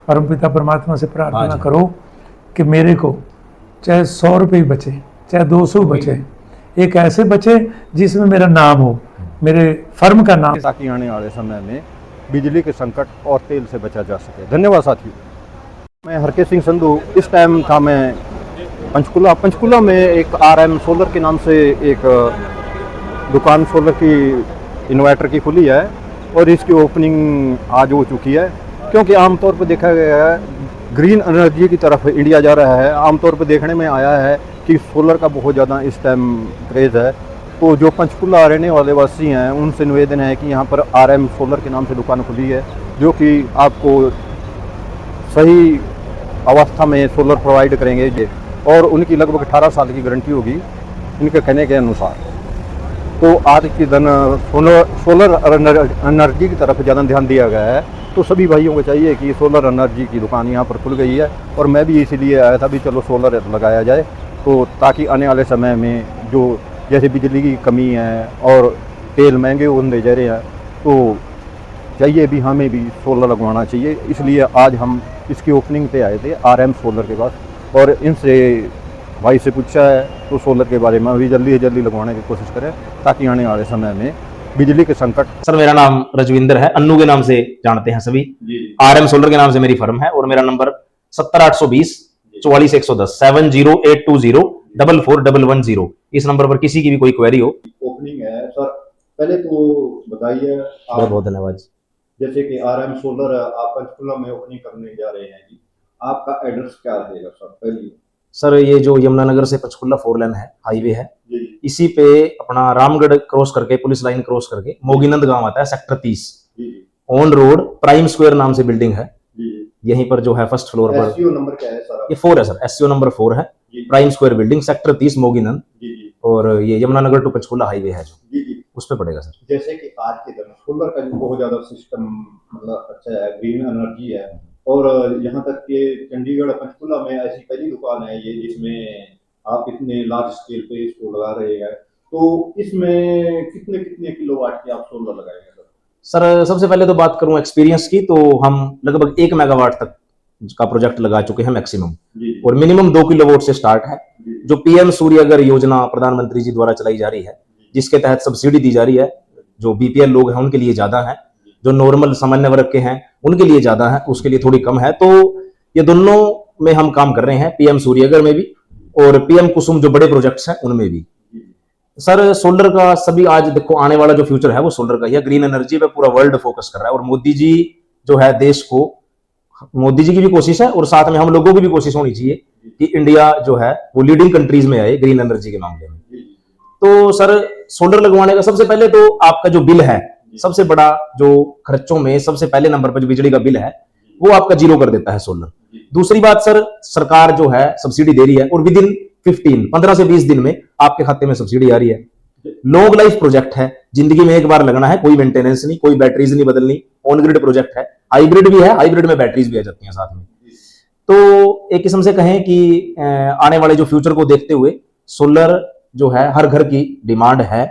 परमपिता परमात्मा से प्रार्थना करो कि मेरे को चाहे 100 रुपये बचे, चाहे 200 बचे, एक ऐसे बचे जिसमें मेरा नाम हो, मेरे फर्म का नाम, ताकि आने वाले समय में बिजली के संकट और तेल से बचा जा सके। धन्यवाद साथियों। मैं हरकेश सिंह संधू। इस टाइम था मैं पंचकुला में एक RM सोलर के नाम से एक दुकान सोलर की इन्वर्टर की खुली है और इसकी ओपनिंग आज हो चुकी है। क्योंकि आमतौर पर देखा गया है ग्रीन एनर्जी की तरफ इंडिया जा रहा है। आमतौर पर देखने में आया है कि सोलर का बहुत ज़्यादा इस टाइम क्रेज़ है। तो जो पंचकुला रहने वाले वासी हैं उनसे निवेदन है कि यहाँ पर RM सोलर के नाम से दुकान खुली है, जो कि आपको सही अवस्था में सोलर प्रोवाइड करेंगे और उनकी लगभग 18 साल की गारंटी होगी इनके कहने के अनुसार। तो आज के दिन सोलर एनर्जी की तरफ ज़्यादा ध्यान दिया गया है। तो सभी भाइयों को चाहिए कि सोलर एनर्जी की दुकान यहाँ पर खुल गई है और मैं भी इसीलिए आया था भी चलो सोलर लगाया जाए, तो ताकि आने वाले समय में जो जैसे बिजली की कमी है और तेल महंगे होते जा रहे हैं, तो चाहिए भी हमें भी सोलर लगवाना चाहिए। इसलिए आज हम इसकी ओपनिंग पे आए थे RM सोलर के पास और इनसे भाई से पूछा है तो सोलर के बारे में अभी जल्दी से जल्दी लगवाने की कोशिश करें ताकि आने वाले समय में बिजली के संकट। सर मेरा नाम रजविंदर है, अन्नू के नाम से जानते हैं सभी। RM सोलर के नाम से मेरी फर्म है और मेरा नंबर 70820 44110 7082044110। इस नंबर पर किसी की भी कोई क्वेरी हो। ओपनिंग है सर, पहले तो बताइए। बहुत बहुत धन्यवाद। जैसे कि RM सोलर आप पंचकुला में ओपनिंग करने जा रहे हैं जी, आपका एड्रेस क्या रहेगा सर? पहले सर ये जो यमुनानगर से पंचकुला 4 लेन है, हाईवे है, इसी पे अपना रामगढ़ क्रॉस करके पुलिस लाइन क्रॉस करके मोगीनंद गांव आता है, sector 30 on road prime square नाम से बिल्डिंग है। यहीं पर जो है फर्स्ट फ्लोर पर SCO नंबर क्या है सर? ये 4 है सर, SCO नंबर 4 है, prime square building sector 30 Moginand, और ये यमुनानगर टू पंचकुला हाईवे है जो उस पे पड़ेगा सर। जैसे कि आज के दिन सोलर का जो बहुत ज्यादा सिस्टम मतलब अच्छा है, ग्रीन एनर्जी है, और यहाँ तक कि चंडीगढ़ पंचकुला में ऐसी पहली दुकान है ये जिसमें आप इतने लार्ज स्केल पे इसको लगा रहे हैं। तो इसमें कितने कितने किलोवाट की आप सोलर लगाएंगे सर? सर सबसे पहले तो बात करूं एक्सपीरियंस की, तो हम लगभग 1 मेगावाट तक का प्रोजेक्ट लगा चुके हैं मैक्सिमम, और मिनिमम 2 किलोवाट से स्टार्ट है। जो PM सूर्यघर योजना प्रधानमंत्री जी द्वारा चलाई जा रही है, जिसके तहत सब्सिडी दी जा रही है, जो BPL लोग हैं उनके लिए ज्यादा है, जो नॉर्मल सामान्य वर्ग के हैं उनके लिए ज्यादा है, उसके लिए थोड़ी कम है। तो ये दोनों में हम काम कर रहे हैं, PM सूर्यघर में भी और PM कुसुम जो बड़े प्रोजेक्ट्स हैं उनमें भी। सर सोलर का सभी आज देखो आने वाला जो फ्यूचर है वो सोलर का ही है, ग्रीन एनर्जी पे पूरा वर्ल्ड फोकस कर रहा है। और मोदी जी जो है देश को, मोदी जी की भी कोशिश है और साथ में हम लोगों की भी कोशिश होनी चाहिए कि इंडिया जो है वो लीडिंग कंट्रीज में आए ग्रीन एनर्जी के मामले में। तो सर सोलर लगवाने का सबसे पहले तो आपका जो बिल है, सबसे बड़ा जो खर्चों में सबसे पहले नंबर पर जो बिजली का बिल है वो आपका 0 कर देता है सोलर। दूसरी बात सर, सरकार जो है सब्सिडी दे रही है और विद इन 15 से 20 दिन में आपके खाते में सब्सिडी आ रही है। लॉन्ग लाइफ प्रोजेक्ट है, जिंदगी में एक बार लगना है, कोई मेंटेनेंस नहीं, कोई बैटरीज नहीं बदलनी, ऑन ग्रिड प्रोजेक्ट है, हाइब्रिड भी है, हाइब्रिड में बैटरीज भी आ जाती हैं साथ में। तो एक किस्म से कहें कि आने वाले जो फ्यूचर को देखते हुए सोलर जो है हर घर की डिमांड है।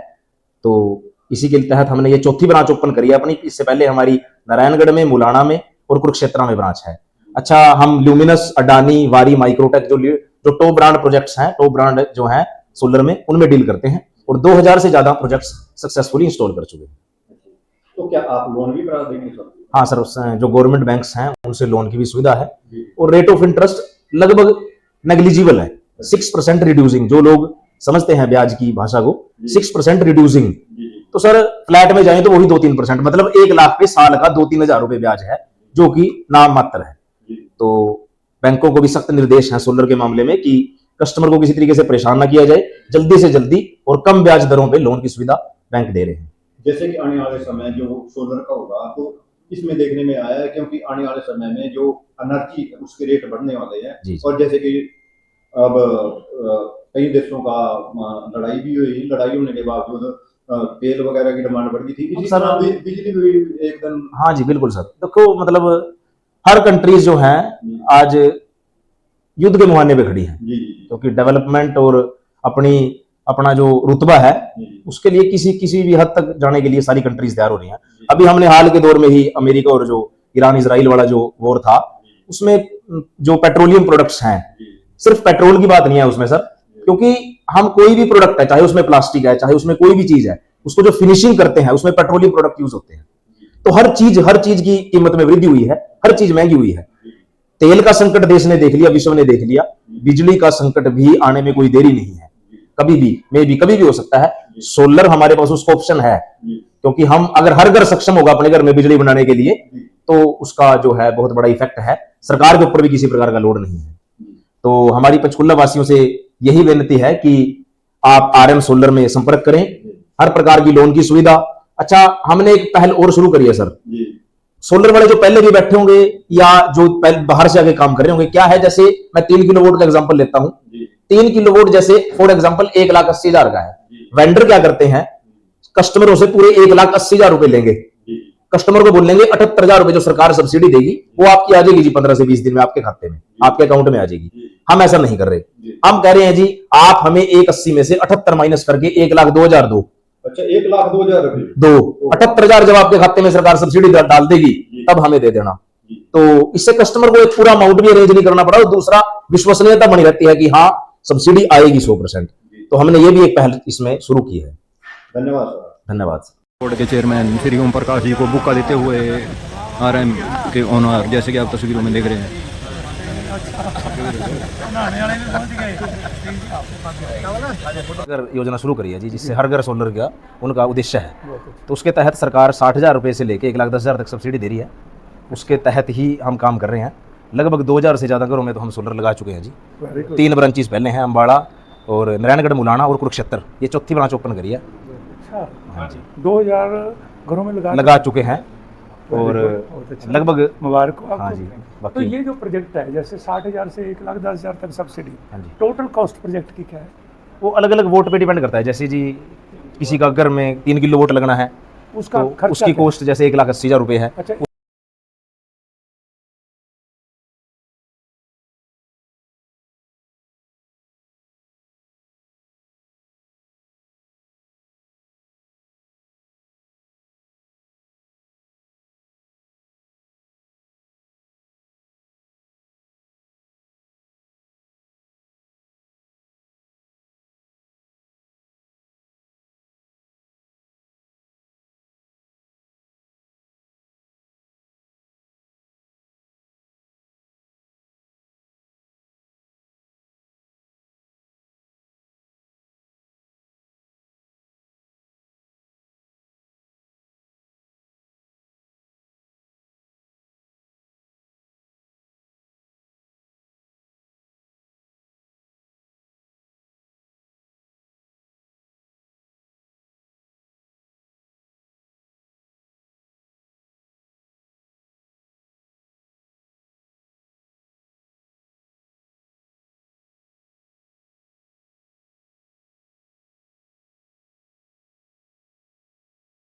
तो इसी के तहत हमने ये चौथी ब्रांच ओपन करी है अपनी। इससे पहले हमारी नारायणगढ़ में, मुलाना में और कुरुक्षेत्र में ब्रांच है। अच्छा, हम ल्यूमिनस, अडानी, वारी, माइक्रोटेक जो टॉप ब्रांड प्रोजेक्ट्स हैं, टॉप ब्रांड जो हैं सोलर में, उनमें डील करते हैं और 2000 से ज्यादा प्रोजेक्ट्स सक्सेसफुली इंस्टॉल कर चुके हैं। तो क्या आप लोन भी करा देंगे सर? हाँ सर, जो गवर्नमेंट बैंक्स हैं उनसे लोन की भी सुविधा है और रेट ऑफ इंटरेस्ट लगभग नेग्लिजिबल है, 6% रिड्यूसिंग। जो लोग समझते हैं ब्याज की भाषा को, 6% रिड्यूसिंग। तो सर फ्लैट में जाए तो वही 2-3%, मतलब 1 लाख पे साल का 2-3 हजार रुपए ब्याज है, जो कि नाम मात्र है। तो बैंकों को भी सख्त निर्देश है सोलर के मामले में कि कस्टमर को किसी तरीके से परेशान ना किया जाए, जल्दी से जल्दी और कम ब्याज दरों पे लोन की सुविधा बैंक दे रहे हैं। जैसे कि आने वाले समय जो सोलर का होगा, तो इसमें देखने में आया है क्योंकि आने वाले समय में जो एनर्जी उसके रेट बढ़ने वाले हैं, और जैसे कि अब कई देशों का लड़ाई भी हुई, लड़ाई होने के बावजूद तेल वगैरह की डिमांड बढ़ गई थी, इसी तरह बिजली भी एकदम। हाँ जी बिल्कुल सर, देखो मतलब हर कंट्रीज जो है आज युद्ध के मुहाने पे खड़ी है, क्योंकि डेवलपमेंट और अपना जो रुतबा है उसके लिए किसी भी हद तक जाने के लिए सारी कंट्रीज तैयार हो रही हैं। अभी हमने हाल के दौर में ही अमेरिका और जो ईरान इजराइल वाला जो वॉर था, उसमें जो पेट्रोलियम प्रोडक्ट्स हैं, सिर्फ पेट्रोल की बात नहीं है उसमें सर, क्योंकि हम कोई भी प्रोडक्ट है, चाहे उसमें प्लास्टिक है, चाहे उसमें कोई भी चीज है, उसको जो फिनिशिंग करते हैं उसमें पेट्रोलियम प्रोडक्ट यूज होते हैं। तो हर चीज की कीमत में वृद्धि हुई है, हर चीज महंगी हुई है। तेल का संकट देश ने देख लिया, विश्व ने देख लिया, बिजली का संकट भी आने में कोई देरी नहीं है, कभी भी कभी भी हो सकता है। सोलर हमारे पास उसका ऑप्शन है, क्योंकि हम अगर हर घर सक्षम होगा अपने घर में बिजली बनाने के लिए, तो उसका जो है बहुत बड़ा इफेक्ट है, सरकार के ऊपर भी किसी प्रकार का लोड नहीं है। तो हमारी पंचकुला वासियों से यही विनती है कि आप आरएम सोलर में संपर्क करें, हर प्रकार की लोन की सुविधा। अच्छा, हमने एक पहल और शुरू करी है सर, सोलर वाले जो पहले भी बैठे होंगे या जो बाहर से आके काम कर रहे होंगे, क्या है, जैसे मैं 3 किलोवाट का एग्जांपल लेता हूं, 3 किलोवाट जैसे फॉर एग्जांपल 1,80,000 का है। वेंडर क्या करते हैं, कस्टमरों से पूरे 1,80,000 रुपए लेंगे, कस्टमर को बोलेंगे 78,000 रुपए जो सरकार सब्सिडी देगी वो आपकी आ जाएगी जी 15 से 20 दिन में आपके खाते में, आपके अकाउंट में आ जाएगी। हम ऐसा नहीं कर रहे, हम कह रहे हैं जी आप हमें 1,80 में से 78 माइनस करके 1,02,000 दो। अच्छा, 1,02,000 रुपए दो 78,000 जब आपके खाते में सरकार सब्सिडी डाल देगी तब हमें दे देना। तो इससे कस्टमर को एक पूरा अमाउंट भी अरेंज नहीं करना पड़ा, और दूसरा विश्वसनीयता बनी रहती है कि हाँ सब्सिडी आएगी 100%। तो हमने ये भी एक पहल इसमें शुरू की है। धन्यवाद सर। धन्यवाद सर। बोर्ड के चेयरमैन श्री ओम प्रकाश जी को बुक्का देते हुए आरएम के ऑनर, जैसे कि आप तस्वीरों में देख रहे हैं। अगर योजना शुरू करी है जी, जिससे हर घर सोलर का उनका उद्देश्य है, तो उसके तहत सरकार 60,000 रुपये से लेके 1,10,000 तक सब्सिडी दे रही है। उसके तहत ही हम काम कर रहे हैं। लगभग 2,000 से ज़्यादा घरों में तो हम सोलर लगा चुके हैं जी। 3 ब्रांचेस पहले हैं, अम्बाड़ा और नारायणगढ़, मुलाना और कुरुक्षेत्र, ये चौथी ब्रांच ओपन करी है। हाँ जी, 2,000 घरों में लगा चुके हैं और लगभग मुबारक हो हाँ आपको। जी। तो बाकी ये जो प्रोजेक्ट है, जैसे 60,000 से 1,10,000 तक सब्सिडी, हाँ जी, टोटल कॉस्ट प्रोजेक्ट की क्या है? वो अलग अलग वोट पे डिपेंड करता है। जैसे जी किसी का घर में 3 किलो वोट लगना है उसका तो खर्चा उसकी क्या है? कॉस्ट जैसे 1,80,000 रुपये है। अच्छा।